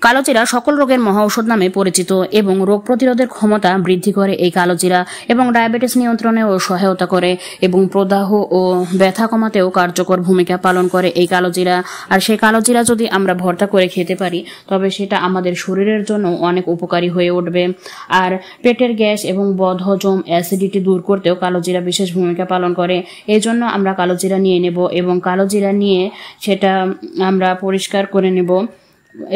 কালোজিরা সকল রোগের মহাঔষধ নামে পরিচিত এবং রোগ প্রতিরোধের ক্ষমতা বৃদ্ধি করে এই কালোজিরা এবং ডায়াবেটিস নিয়ন্ত্রণেও সহায়তা করে এবং প্রদাহ ও ব্যথা কমাতেও কার্যকর ভূমিকা পালন করে এই কালোজিরা। আর সেই কালোজিরা যদি আমরা ভর্তা করে খেতে পারি তবে সেটা আমাদের শরীরের জন্য অনেক উপকারী হয়ে উঠবে। আর পেটের গ্যাস এবং বদহজম অ্যাসিডিটি দূর করতেও কালোজিরা বিশেষ ভূমিকা পালন করে। এই জন্য আমরা কালোজিরা নিয়ে নেব এবং কালোজিরা নিয়ে সেটা আমরা পরিষ্কার করে নেব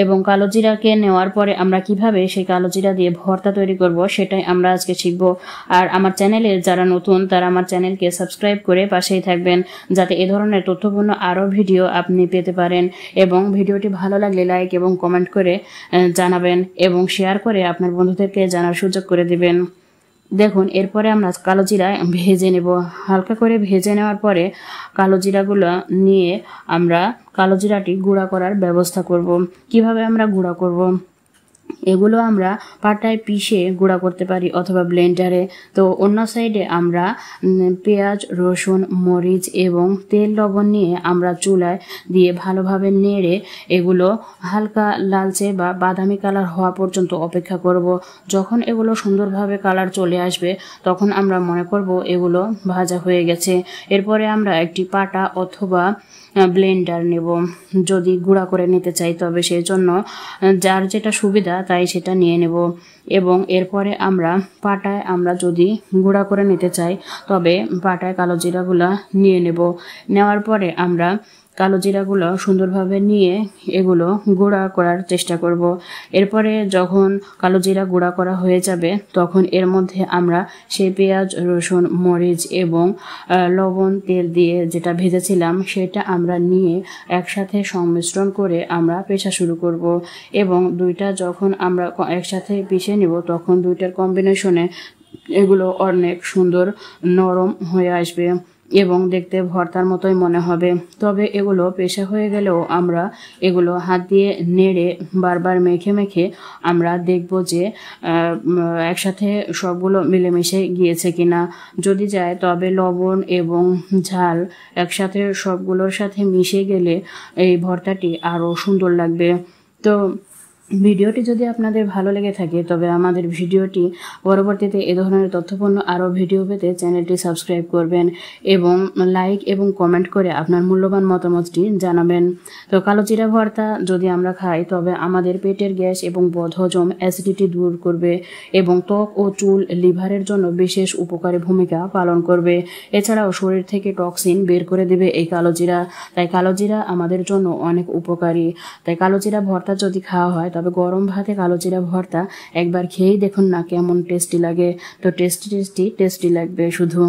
এবং কালোজিরাকে নেওয়ার পরে আমরা কিভাবে সেই কালোজিরা দিয়ে ভর্তা তৈরি করব সেটাই আমরা আজকে শিখব। আর আমার চ্যানেলে যারা নতুন তারা আমার চ্যানেলকে সাবস্ক্রাইব করে পাশেই থাকবেন যাতে এ ধরনের তথ্যপূর্ণ আরও ভিডিও আপনি পেতে পারেন। এবং ভিডিওটি ভালো লাগলে লাইক এবং কমেন্ট করে জানাবেন এবং শেয়ার করে আপনার বন্ধুদেরকে জানার সুযোগ করে দিবেন। দেখুন, এরপরে আমরা কালোজিরা ভেজে নেব। হালকা করে ভেজে নেওয়ার পরে কালোজিরাগুলো নিয়ে আমরা কালোজিরাটি গুঁড়া করার ব্যবস্থা করব। কিভাবে আমরা গুঁড়া করব? এগুলো আমরা পাটায় পিষে গুঁড়া করতে পারি অথবা ব্লেন্ডারে। তো অন্য সাইডে আমরা পেঁয়াজ, রসুন, মরিচ এবং তেল, লবণ নিয়ে আমরা চুলায় দিয়ে ভালোভাবে নেড়ে এগুলো হালকা লালচে বা বাদামি কালার হওয়া পর্যন্ত অপেক্ষা করব। যখন এগুলো সুন্দরভাবে কালার চলে আসবে তখন আমরা মনে করব এগুলো ভাজা হয়ে গেছে। এরপরে আমরা একটি পাটা অথবা ব্লেন্ডার নেব যদি গুঁড়া করে নিতে চাই, তবে সেই জন্য যার যেটা সুবিধা তাই সেটা নিয়ে নেব। এবং এরপরে আমরা পাটায় আমরা যদি গুঁড়া করে নিতে চাই তবে পাটায় কালোজিরাগুলো নিয়ে নেব। নেওয়ার পরে আমরা কালোজিরাগুলো সুন্দরভাবে নিয়ে এগুলো গুঁড়া করার চেষ্টা করব। এরপরে যখন কালোজিরা গুঁড়া করা হয়ে যাবে তখন এর মধ্যে আমরা সেই পেঁয়াজ, রসুন, মরিচ এবং লবণ, তেল দিয়ে যেটা ভেজেছিলাম সেটা আমরা নিয়ে একসাথে সংমিশ্রণ করে আমরা পেষা শুরু করব। এবং দুইটা যখন আমরা একসাথে পিষে নেব তখন দুইটার কম্বিনেশনে এগুলো অনেক সুন্দর নরম হয়ে আসবে এবং দেখতে ভর্তার মতোই মনে হবে। তবে এগুলো পেশা হয়ে গেলেও আমরা এগুলো হাত দিয়ে নেড়ে বারবার মেখে মেখে আমরা দেখব যে একসাথে সবগুলো মিলেমিশে গিয়েছে কিনা। যদি যায় তবে লবণ এবং ঝাল একসাথে সবগুলোর সাথে মিশে গেলে এই ভর্তাটি আরও সুন্দর লাগবে। তো ভিডিওটি যদি আপনাদের ভালো লেগে থাকে তবে আমাদের ভিডিওটি পরবর্তীতে এ ধরনের তথ্যপূর্ণ আরও ভিডিও পেতে চ্যানেলটি সাবস্ক্রাইব করবেন এবং লাইক এবং কমেন্ট করে আপনার মূল্যবান মতামতটি জানাবেন। তো কালোজিরা ভর্তা যদি আমরা খাই তবে আমাদের পেটের গ্যাস এবং বদহজম অ্যাসিডিটি দূর করবে এবং ত্বক ও চুল, লিভারের জন্য বিশেষ উপকারী ভূমিকা পালন করবে। এছাড়াও শরীর থেকে টক্সিন বের করে দেবে এই কালোজিরা। তাই কালোজিরা আমাদের জন্য অনেক উপকারী। তাই কালোজিরা ভর্তা যদি খাওয়া হয় তবে গরম ভাতে কালোজিরা ভর্তা একবার খেয়েই দেখুন না কেমন টেস্টি লাগে। তো টেস্টি লাগবে শুধু।